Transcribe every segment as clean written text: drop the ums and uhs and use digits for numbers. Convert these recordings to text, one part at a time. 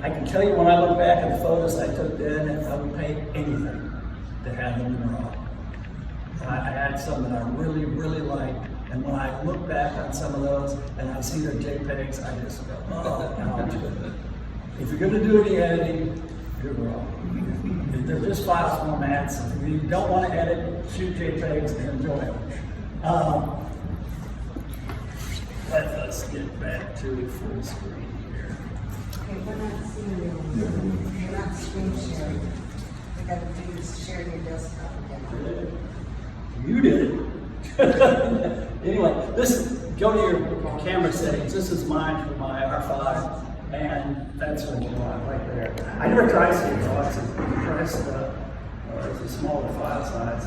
I can tell you when I look back at the photos I took then, I would pay anything to have them in raw. I had some that I really, really liked, and when I look back on some of those and I see their JPEGs, I just go, oh, ouch. If you're gonna do any editing, you're wrong. They're just file formats. If you don't want to edit, shoot JPEGs and enjoy them. Let's get back to full screen here. Okay, we're not seeing you. You're not screen sharing. We got to do is share your desktop again. You did it. Anyway, go to your camera settings. This is mine for my R5, and that's what you want right there. I never tried CMOS. It's a smaller file size.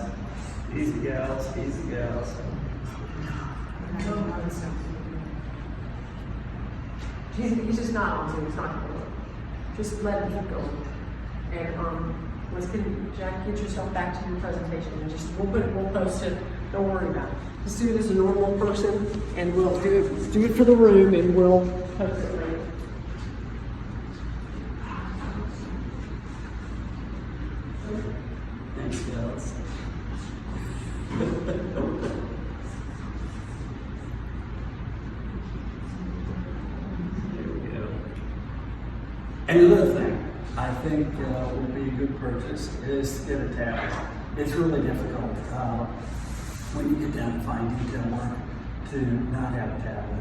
Easy gals, easy gals. He's just not on Zoom. He's not going to work. Just let him keep going. And Jack, get yourself back to your presentation, and we'll post it. Don't worry about it. Just do it as a normal person, and we'll do it for the room, and we'll post it later. Thanks, gals. And another thing I think would be a good purchase is to get a tablet. It's really difficult when you get down to fine detail work to not have a tablet.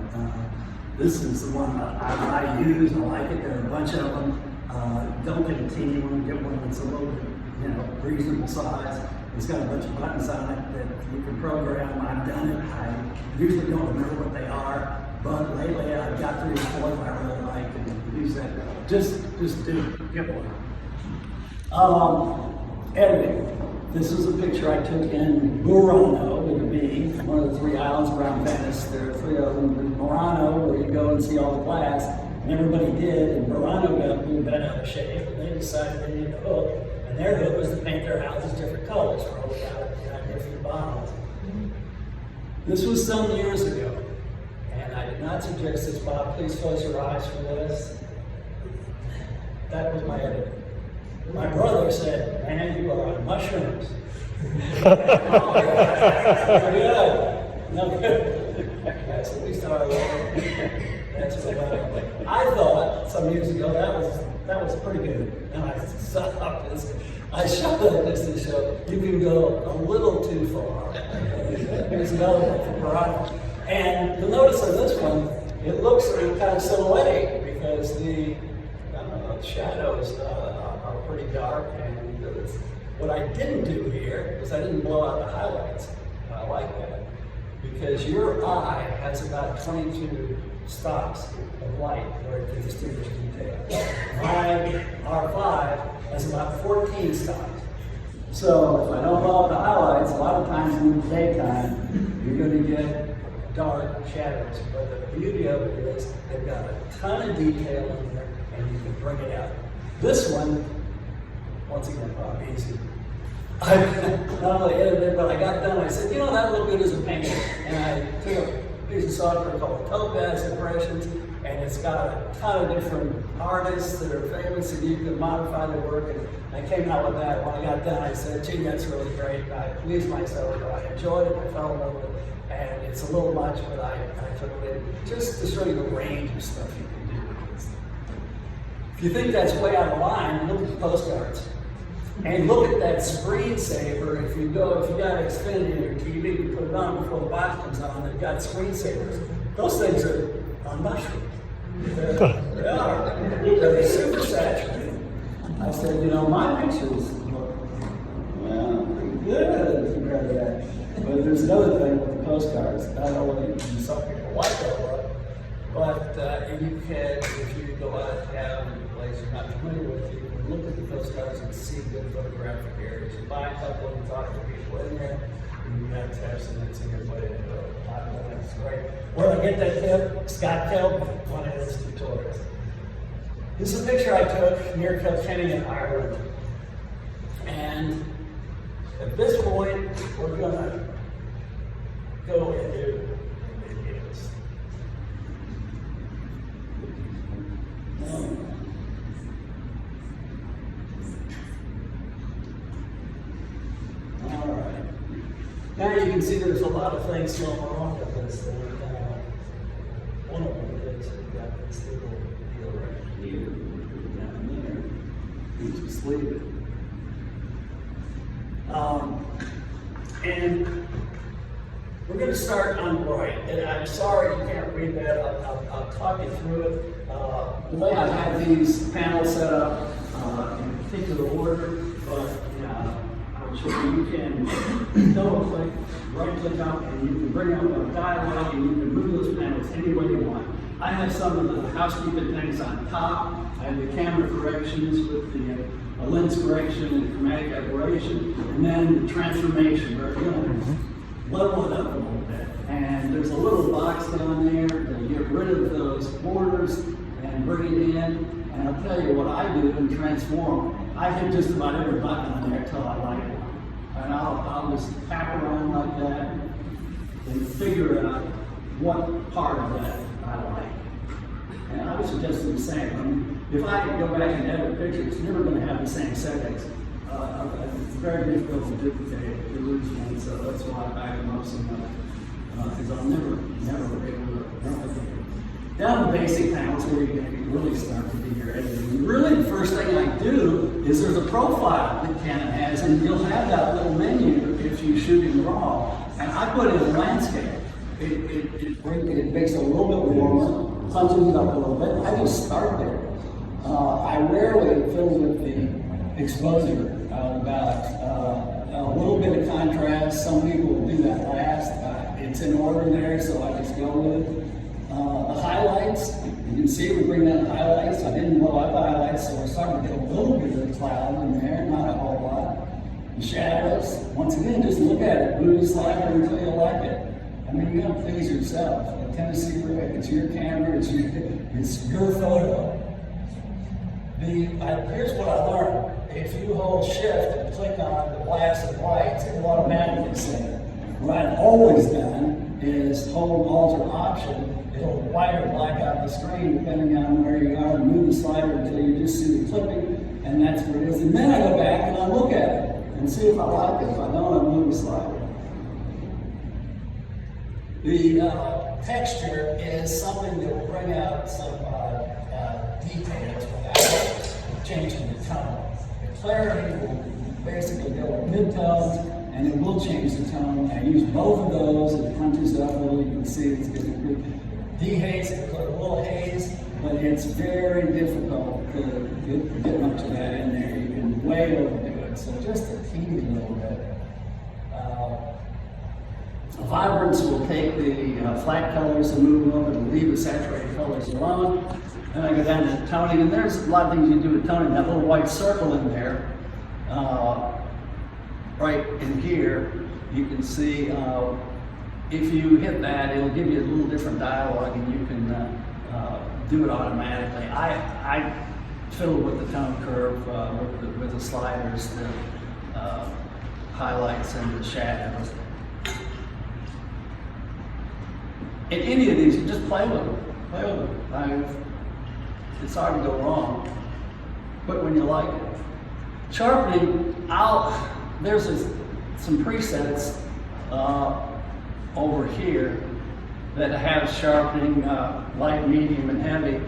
This is the one that I use. I like it. There are a bunch of them. Don't get a teeny one. Get one that's a little bit, reasonable size. It's got a bunch of buttons on it that you can program. I've done it. I usually don't remember what they are, but lately I've got 3 or 4 that I really like and use that. Just get one. Editing. This is a picture I took in Murano with a B, one of the 3 islands around Venice. There are 3 of them. In Murano, where you go and see all the glass, and everybody did, and Murano got moved that out of shape, and they decided they needed a hook, and their hook was to paint their houses different colors, or all got different bottles. This was some years ago, and I did not suggest this, Bob. Please close your eyes for this. That was my edit. My brother said, "Man, you are on mushrooms." No good. That's at least how I was. That's what I thought some years ago that was pretty good. And I stopped this. I showed this to show you can go a little too far. There's another one for Piranha. And you'll notice on this one, it looks kind of silhouette because the shadows are pretty dark, and what I didn't do here is I didn't blow out the highlights. I like that because your eye has about 22 stops of light where it can distinguish detail. My R5 has about 14 stops. So if I don't blow out the highlights, a lot of times in the daytime, you're going to get dark shadows. But the beauty of it is they've got a ton of detail in there, and you can bring it out. This one, once again, probably easy. I not only edited it, but I got done. I said, that looked good as a painting. And I took a piece of software called Topaz Impressions, and it's got a ton of different artists that are famous, and you can modify their work. And I came out with that. When I got done, I said, gee, that's really great. And I pleased myself. I enjoyed it. I fell in love with it. And it's a little much, but I took it in just to show you the range of stuff you can do with this. If you think that's way out of line, look at the postcards. And look at that screensaver. If you got Xfinity on your TV, you put it on before the box comes on, they've got screensavers. Those things are on mushrooms. They are. They're super saturated. I said, my pictures look, pretty good compared to that. But there's another thing with the postcards. Not only some people like that look, but you can, if you go out and have a place you're not familiar with, you can look at the postcards and see good photographic areas. You buy a couple and talk to people in there, and you got tests and it's a good way to do it. That's great. Where did I get that tip? Scott Kelp, one of his tutorials. This is a picture I took near Kilkenny in Ireland. And at this point, we're going to go into videos. can see there's a lot of things going on with this thing. One of them is we've got this little deal right here, down there. You just leave it. And we're going to start on the right. And I'm sorry you can't read that. I'll talk you through it. The way I have these panels set up in particular order, but I'm sure you can double click, right click up, and you can bring up a dialog and you can move those panels any way you want. I have some of the housekeeping things on top. I have the camera corrections with the lens correction and the chromatic aberration, and then the transformation, where we're going to level it up a little bit. And there's a little box down there to get rid of those borders and bring it in. And I'll tell you what I do and transform. I hit just about every button on there until I like it. And I'll just tap around like that and figure out what part of that I like. And I would suggest the same. I mean, if I could go back and edit a picture, it's never going to have the same settings. It's very difficult to duplicate, to lose one, so that's why I back them up so much. Because I'll never be able to replicate it. Down the basic panels where you can really start to do your editing. Really, the first thing I do is there's a profile that Canon has, and you'll have that little menu if you shoot in RAW. And I put in a landscape. It makes it a little bit warmer, punches it up a little bit. I just start there. I rarely fill with the exposure about a little bit of contrast. Some people will do that last. It's in order there, so I just go with it. The highlights, you can see we bring down highlights. I didn't blow up highlights, so we're starting to get a little bit of the cloud in there, not a whole lot. The shadows, once again, just look at it, move the slider until you like it. I mean, you gotta please yourself. Tennessee Rick, it's your camera, it's your photo. Here's what I learned. If you hold shift and click on the blacks and whites, it will automatically set it. What I've always done is hold Alt or Option. It'll white or black out the screen depending on where you are, and move the slider until you just see the clipping, and that's where it is. And then I go back and I look at it and see if I like it. If I don't, I move the slider. The texture is something that will bring out some details without changing the tone. The clarity will basically go with midtones, and it will change the tone. I use both of those, it punches up a little, you can see it's getting good. Dehaze, it put a little haze, but it's very difficult to get much of that in there. You can way overdo it, so just a teeny little bit. Vibrance will take the flat colors and move them up and leave the saturated colors alone. Then I go down to toning, and there's a lot of things you can do with toning. That little white circle in there, right in here, you can see if you hit that, it'll give you a little different dialogue, and you can do it automatically. I fiddle with the tone curve with the sliders, the highlights, and the shadows. In any of these, you just play with them. It's hard to go wrong, but when you like it. Sharpening, there's some presets over here that have sharpening, light, medium, and heavy.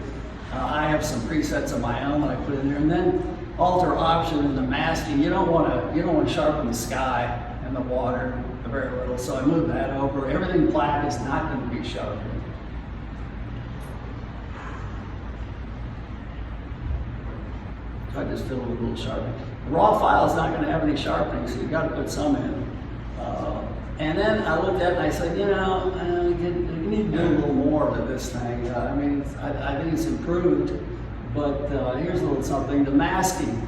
I have some presets of my own that I put in there, and then alter option in the masking. You don't want to sharpen the sky and the water very little, so I move that over. Everything black is not going to be sharpened. I just fill it with a little sharpening. The raw file is not going to have any sharpening, so you've got to put some in. And then I looked at it and I said, you need to do a little more to this thing. I mean, I think it's improved, but here's a little something. The masking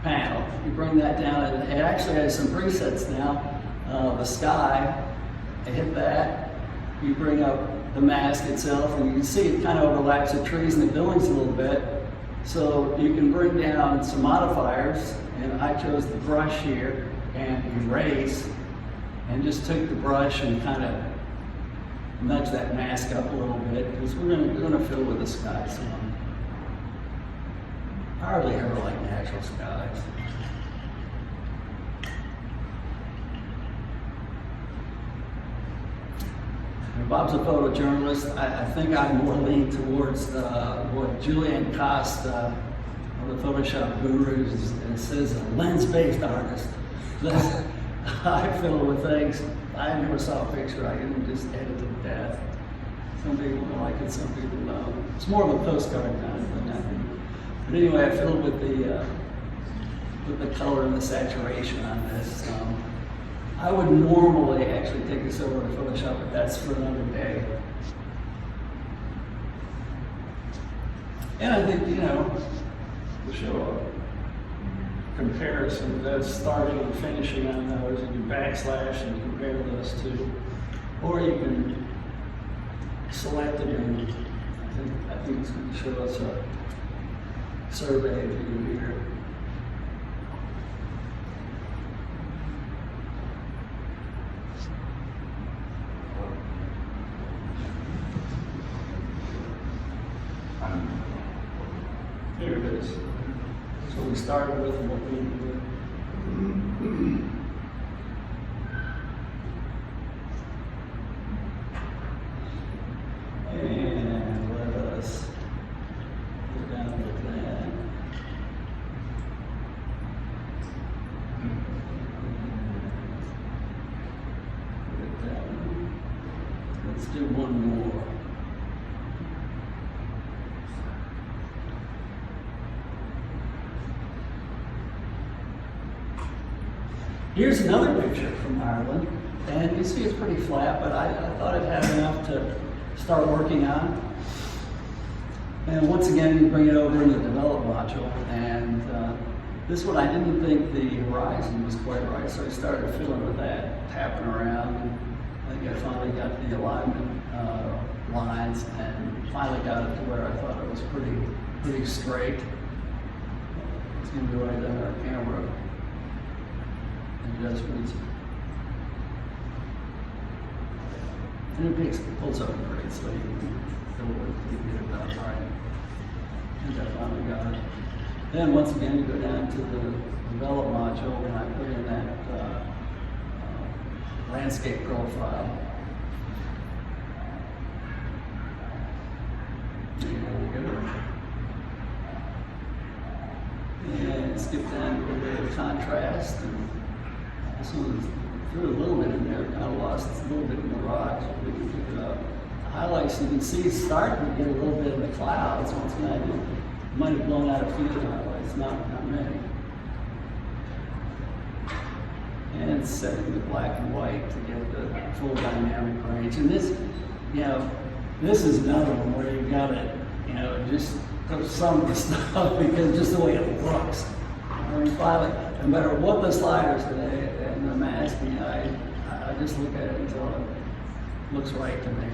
panel, you bring that down, and it actually has some presets now. The sky, I hit that, you bring up the mask itself, and you can see it kind of overlaps the trees and the buildings a little bit. So you can bring down some modifiers, and I chose the brush here and erase, and just took the brush and kind of nudge that mask up a little bit, because we're gonna fill with the sky some. I hardly ever like natural skies. Bob's a photojournalist. I think I more lean towards what Julian Cost, one of the Photoshop gurus, says a lens-based artist. I fiddle with things. I never saw a picture. I can just edit to death. Some people like it, some people don't. It's more of a postcard kind of thing, I think. But anyway, I fiddle with the color and the saturation on this. I would normally actually take this over to Photoshop, but that's for another day. And I think, you know, to show a comparison of those starting and finishing on those, you can backslash and compare those two. Or you can select it, and I think it's going to show us a survey view here. Here it is. So we started with what we did. And let us go down with that. Put it down. Let's do one more. Here's another picture from Ireland, and you see it's pretty flat, but I thought it had enough to start working on. And once again, you bring it over in the develop module, and this one I didn't think the horizon was quite right, so I started fiddling with that, tapping around, and I think I finally got the alignment lines, and finally got it to where I thought it was pretty straight. It's going to be right on our camera. Adjustments. And it pulls up great, so you can get it done right. I think I finally got it. Then once again, you go down to the develop module, and I put in that landscape profile. There we go. And skip down to a little bit of contrast. This one threw a little bit in there, kind of lost a little bit in the rocks, but we can pick it up. The highlights, you can see starting to get a little bit in the clouds. Once again, I might have blown out a few of the highlights, not many. And setting the black and white to get the full dynamic range. And this, you know, this is another one where you've got to, you know, just put some of the stuff because just the way it looks. I mean, finally, no matter what the sliders today and the masking, I just look at it until it looks right to me.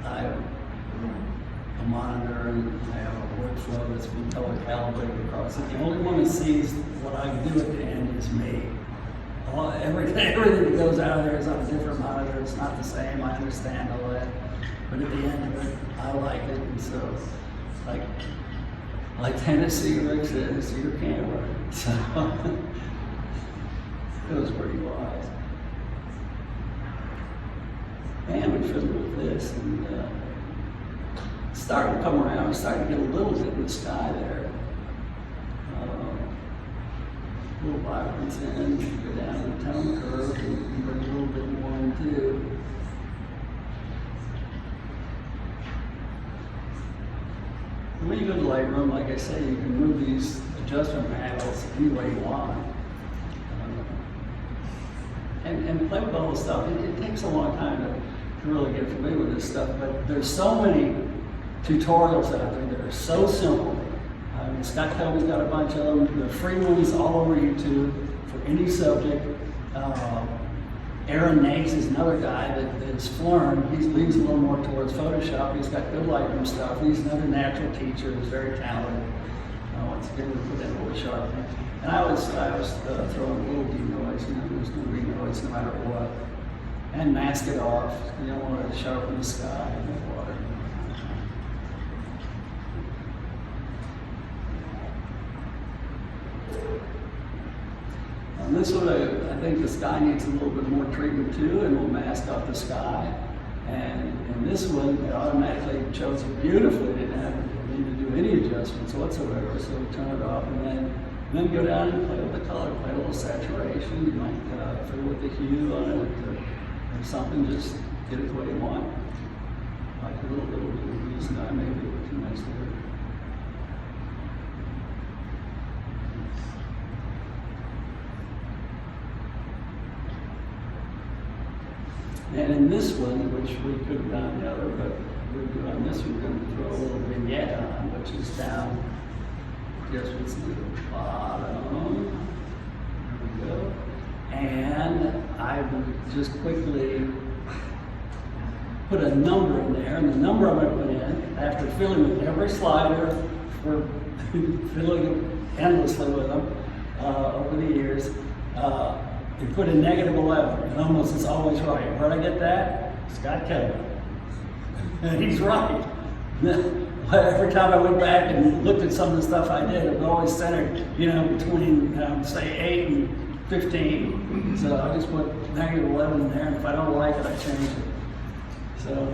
I have a monitor and I have a workflow that's been color calibrated across it. The only one that sees what I do at the end is me. Everything that goes out there is on a different monitor. It's not the same. I understand all that. But at the end of it, I like it. And so, like Tennessee Rick says, your camera. So it was pretty wise. And we fiddled with this and started to come around. We started to get a little bit in the sky there. A little vibrance in, go down the tone curve and bring a little bit more in too. When you go to Lightroom, like I say, you can move these adjustment panels any way you want. And play with all the stuff. It takes a long time to really get familiar with this stuff, but there's so many tutorials out there that are so simple. Scott Kobe's got a bunch of them. The free ones all over YouTube for any subject. Aaron Nace is another guy that's learned. He leans a little more towards Photoshop. He's got good Lightroom stuff. He's another natural teacher. He's very talented. Once again, we put in a little sharpening. And I was throwing a little denoise. You know, there's going to be noise no matter what. And mask it off. You don't want to sharpen the sky and the water. And this one, I think the sky needs a little bit more treatment too, and we'll mask off the sky. And in this one, it automatically chose it beautifully. Didn't have need to do any adjustments whatsoever. So we turn it off, and then go down and play with the color, play a little saturation. You might fiddle with the hue on it, or something. Just get it the way you want. Like a little bit of use dye, maybe a little too nice there. And in this one, which we could have done the other, but we're doing this, we're going to throw a little vignette on, which is down, guess what's the bottom. There we go. And I would just quickly put a number in there, and the number I'm going to put in, after filling with every slider, we're filling endlessly with them over the years, you put in -11, and almost is always right. Where'd I get that? Scott Kelly. And he's right. Every time I went back and looked at some of the stuff I did, it was always centered, between, say, 8 and 15. So I just put -11 in there, and if I don't like it, I change it. So.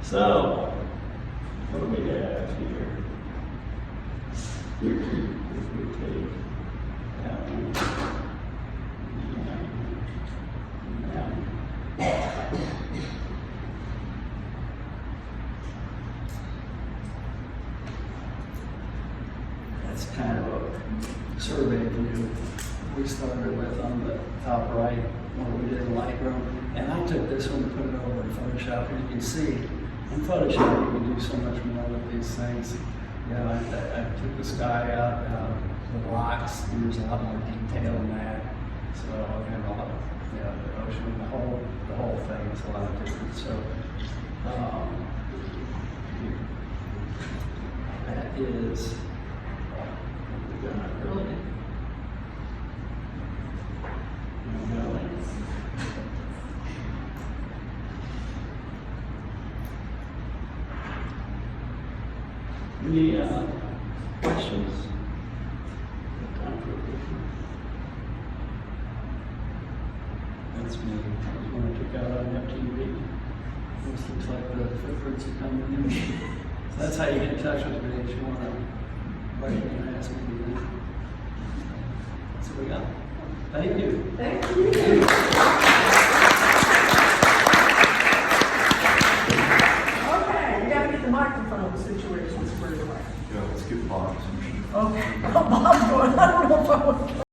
So, what do we have here? If we take that one, that's kind of a survey view we started with on the top right, what we did in Lightroom. And I took this one and put it over in Photoshop, and you can see in Photoshop, you can do so much more with these things. I took the sky out, the rocks, there's a lot more detail in that. So I have a lot of, the ocean, the whole thing is a lot different. So that is, really. Any questions? That's me. I was when I took out on FTV. This looks like the footprints are coming in. So that's how you get in touch with me if you want to write me and ask me anything. That's what we got. Thank you. Thank you. Okay, you gotta get the microphone situation squared away. Yeah, let's get Bob's machine. Okay, Bob's going, I don't know if I would